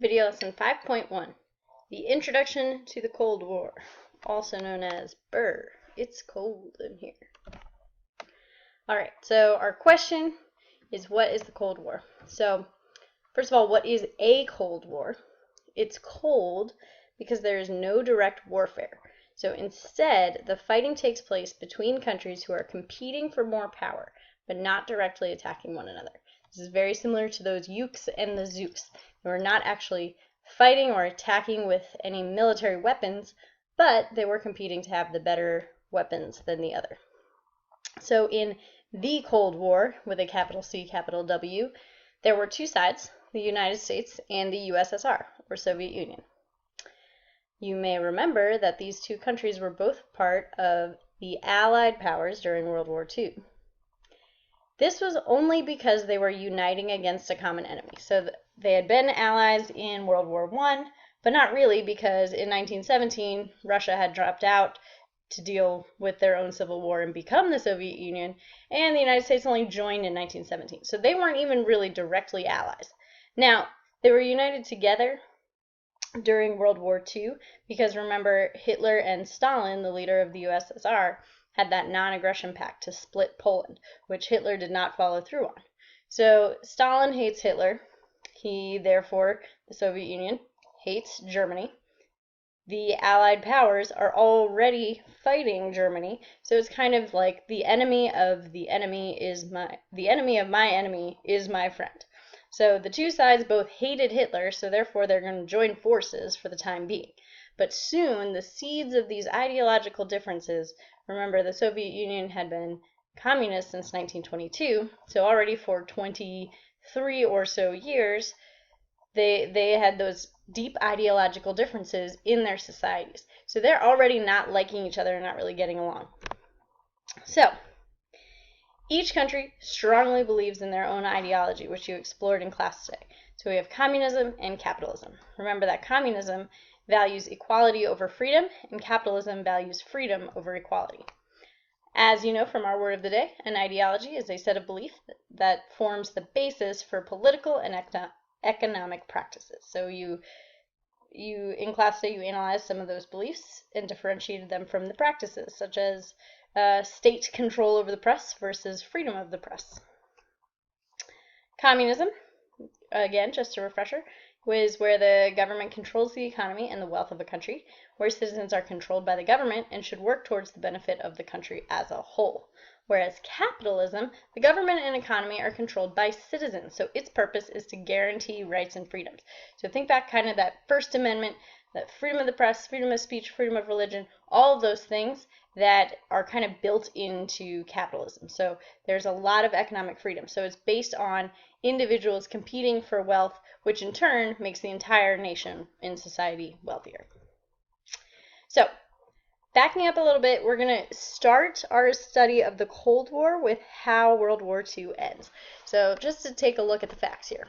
Video lesson 5.1, the introduction to the Cold War, also known as Brr, it's cold in here. Alright, so our question is, what is the Cold War? So, first of all, what is a Cold War? It's cold because there is no direct warfare. So instead, the fighting takes place between countries who are competing for more power, but not directly attacking one another. This is very similar to those Ukes and the Zooks. They were not actually fighting or attacking with any military weapons, but they were competing to have the better weapons than the other. So in the Cold War, with a capital C, capital W, there were two sides, the United States and the USSR, or Soviet Union. You may remember that these two countries were both part of the Allied powers during World War II. This was only because they were uniting against a common enemy. So they had been allies in World War I, but not really, because in 1917, Russia had dropped out to deal with their own civil war and become the Soviet Union, and the United States only joined in 1917. So they weren't even really directly allies. Now, they were united together during World War II because, remember, Hitler and Stalin, the leader of the USSR, had that non-aggression pact to split Poland, which Hitler did not follow through on. So Stalin hates Hitler. He, therefore, the Soviet Union, hates Germany. The Allied powers are already fighting Germany, so it's kind of like the enemy of the enemy is my enemy is my friend. So the two sides both hated Hitler, so therefore they're going to join forces for the time being. But soon the seeds of these ideological differences, remember the Soviet Union had been communist since 1922, so already for 23 or so years they had those deep ideological differences in their societies. So they're already not liking each other and not really getting along. So each country strongly believes in their own ideology, which you explored in class today. So we have communism and capitalism. Remember that communism values equality over freedom, and capitalism values freedom over equality. As you know from our word of the day, an ideology is a set of beliefs that forms the basis for political and economic practices. So you in class today, you analyzed some of those beliefs and differentiated them from the practices, such as state control over the press versus freedom of the press. Communism, again, just a refresher, was where the government controls the economy and the wealth of a country, where citizens are controlled by the government and should work towards the benefit of the country as a whole. Whereas capitalism, the government and economy are controlled by citizens, so its purpose is to guarantee rights and freedoms. So think back kind of that First Amendment, that freedom of the press, freedom of speech, freedom of religion, all of those things that are kind of built into capitalism. So there's a lot of economic freedom. So it's based on individuals competing for wealth, which in turn makes the entire nation in society wealthier. So backing up a little bit, we're going to start our study of the Cold War with how World War II ends. So just to take a look at the facts here.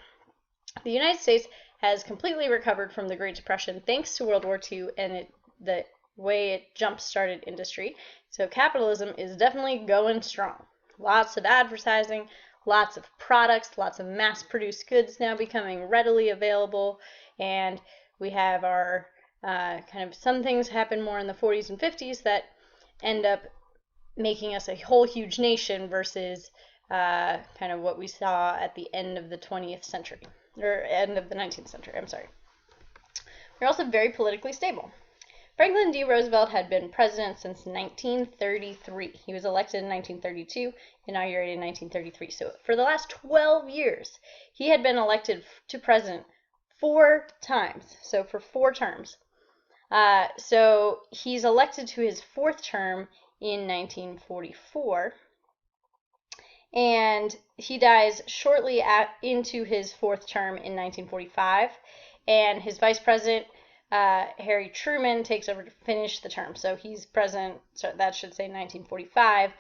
The United States has completely recovered from the Great Depression thanks to World War II and the way it jump-started industry. So capitalism is definitely going strong. Lots of advertising, lots of products, lots of mass-produced goods now becoming readily available, and we have our kind of some things happen more in the 40s and 50s that end up making us a whole huge nation versus kind of what we saw at the end of the 20th century, or end of the 19th century, I'm sorry. We're also very politically stable. Franklin D. Roosevelt had been president since 1933. He was elected in 1932, inaugurated in 1933. So for the last 12 years, he had been elected to president 4 times, so for 4 terms. So he's elected to his 4th term in 1944, and he dies shortly into his 4th term in 1945, and his vice president, Harry Truman, takes over to finish the term. So he's president, so that should say 1945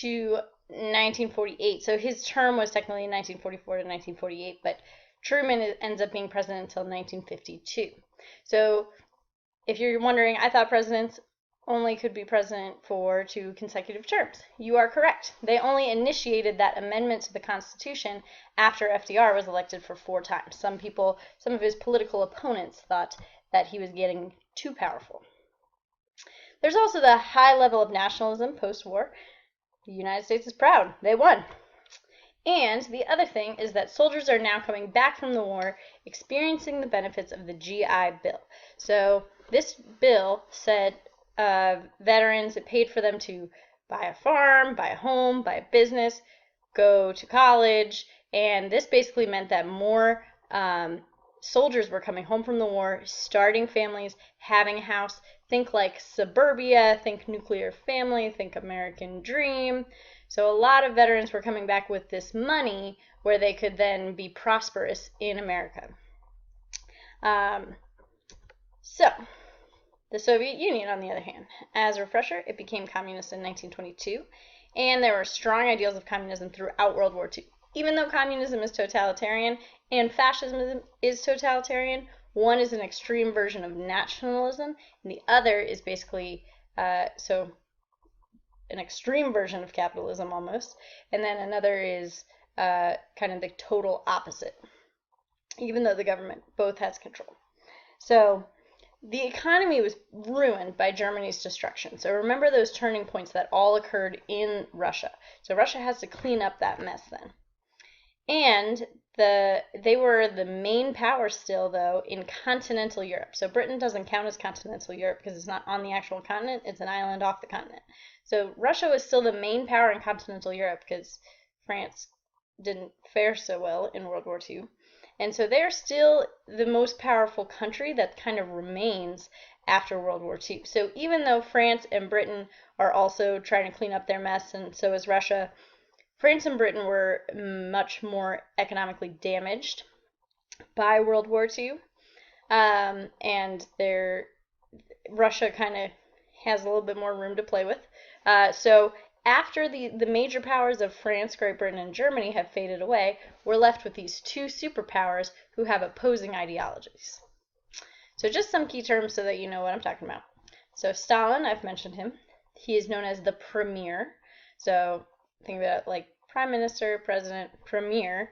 to 1948. So his term was technically 1944 to 1948, but Truman ends up being president until 1952. So if you're wondering, I thought presidents only could be president for 2 consecutive terms. You are correct. They only initiated that amendment to the Constitution after FDR was elected for 4 times. Some of his political opponents thought that he was getting too powerful. There's also the high level of nationalism post-war. The United States is proud. They won. And the other thing is that soldiers are now coming back from the war, experiencing the benefits of the GI Bill. So this bill said veterans, it paid for them to buy a farm, buy a home, buy a business, go to college, and this basically meant that more soldiers were coming home from the war, starting families, having a house. Think like suburbia, think nuclear family, think American dream. So a lot of veterans were coming back with this money where they could then be prosperous in America. So the Soviet Union, on the other hand, as a refresher, it became communist in 1922, and there were strong ideals of communism throughout World War II. Even though communism is totalitarian and fascism is totalitarian, one is an extreme version of nationalism, and the other is basically an extreme version of capitalism almost, and then another is kind of the total opposite, even though the government both has control. So the economy was ruined by Germany's destruction. So remember those turning points that all occurred in Russia. So Russia has to clean up that mess then. And they were the main power still, though, in continental Europe. So Britain doesn't count as continental Europe because it's not on the actual continent. It's an island off the continent. So Russia was still the main power in continental Europe because France didn't fare so well in World War II. And so they're still the most powerful country that kind of remains after World War II. So even though France and Britain are also trying to clean up their mess, and so is Russia, France and Britain were much more economically damaged by World War II. And Russia kind of has a little bit more room to play with. So after the major powers of France, Great Britain, and Germany have faded away, we're left with these 2 superpowers who have opposing ideologies. So just some key terms so that you know what I'm talking about. So Stalin, I've mentioned him. He is known as the premier. So think about it like prime minister, president, premier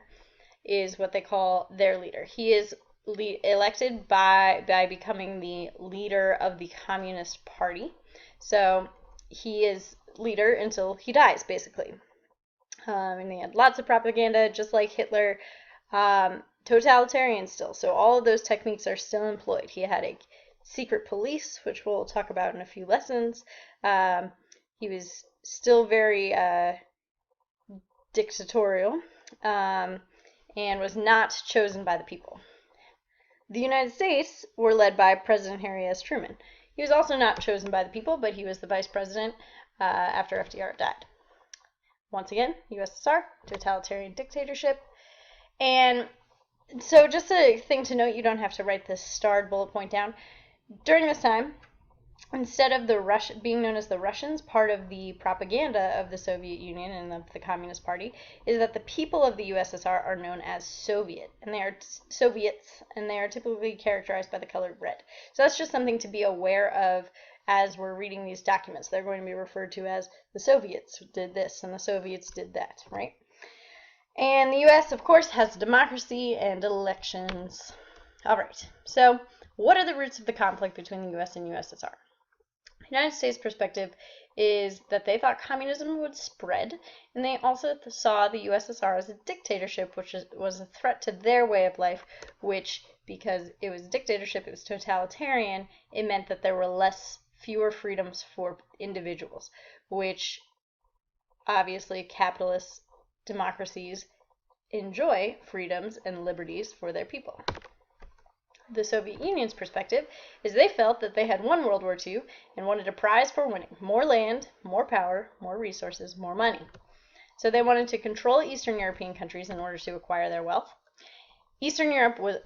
is what they call their leader. He is elected by becoming the leader of the Communist Party. So he is leader until he dies, basically. And he had lots of propaganda, just like Hitler. Totalitarian still, so all of those techniques are still employed. He had a secret police, which we'll talk about in a few lessons. He was still very dictatorial and was not chosen by the people. The United States were led by President Harry S. Truman. He was also not chosen by the people, but he was the vice president after FDR died. Once again, USSR, totalitarian dictatorship. And so just a thing to note, you don't have to write this starred bullet point down. During this time, instead of being known as the Russians, part of the propaganda of the Soviet Union and of the Communist Party is that the people of the USSR are known as Soviets, and they are typically characterized by the color red. So that's just something to be aware of as we're reading these documents. They're going to be referred to as the Soviets did this and the Soviets did that, right? And the U.S., of course, has democracy and elections. All right, so what are the roots of the conflict between the U.S. and USSR? The United States' perspective is that they thought communism would spread, and they also saw the USSR as a dictatorship, which was a threat to their way of life, which, because it was a dictatorship, it was totalitarian, it meant that there were fewer freedoms for individuals, which obviously capitalist democracies enjoy freedoms and liberties for their people. The Soviet Union's perspective is they felt that they had won World War II and wanted a prize for winning: more land, more power, more resources, more money. So they wanted to control Eastern European countries in order to acquire their wealth. Eastern Europe was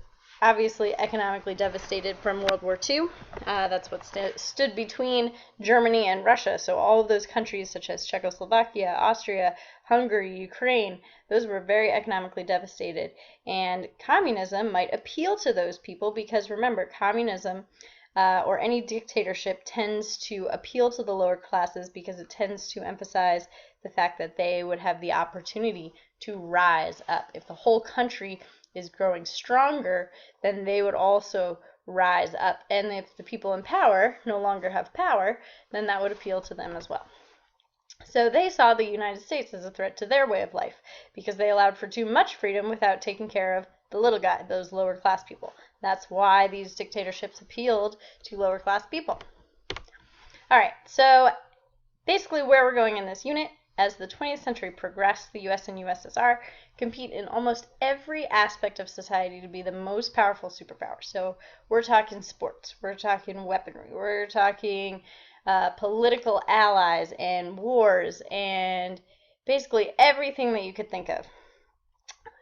obviously economically devastated from World War II. That's what stood between Germany and Russia. So all of those countries such as Czechoslovakia, Austria, Hungary, Ukraine, those were very economically devastated. And communism might appeal to those people because, remember, communism or any dictatorship tends to appeal to the lower classes because it tends to emphasize the fact that they would have the opportunity to rise up. If the whole country is growing stronger, then they would also rise up. And if the people in power no longer have power, then that would appeal to them as well. So they saw the United States as a threat to their way of life because they allowed for too much freedom without taking care of the little guy, those lower class people. That's why these dictatorships appealed to lower class people. All right, so basically where we're going in this unit, as the 20th century progressed, the US and USSR compete in almost every aspect of society to be the most powerful superpower. So we're talking sports, we're talking weaponry, we're talking political allies and wars and basically everything that you could think of,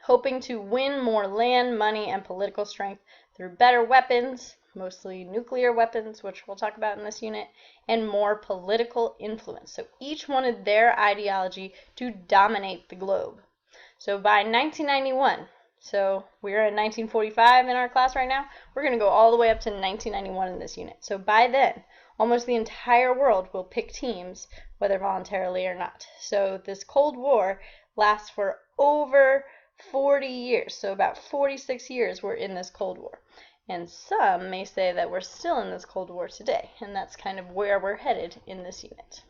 hoping to win more land, money, and political strength through better weapons, mostly nuclear weapons, which we'll talk about in this unit, and more political influence. So each wanted their ideology to dominate the globe. So by 1991, so we're in 1945 in our class right now, we're going to go all the way up to 1991 in this unit. So by then, almost the entire world will pick teams, whether voluntarily or not. So this Cold War lasts for over 40 years. So about 46 years we're in this Cold War. And some may say that we're still in this Cold War today, and that's kind of where we're headed in this unit.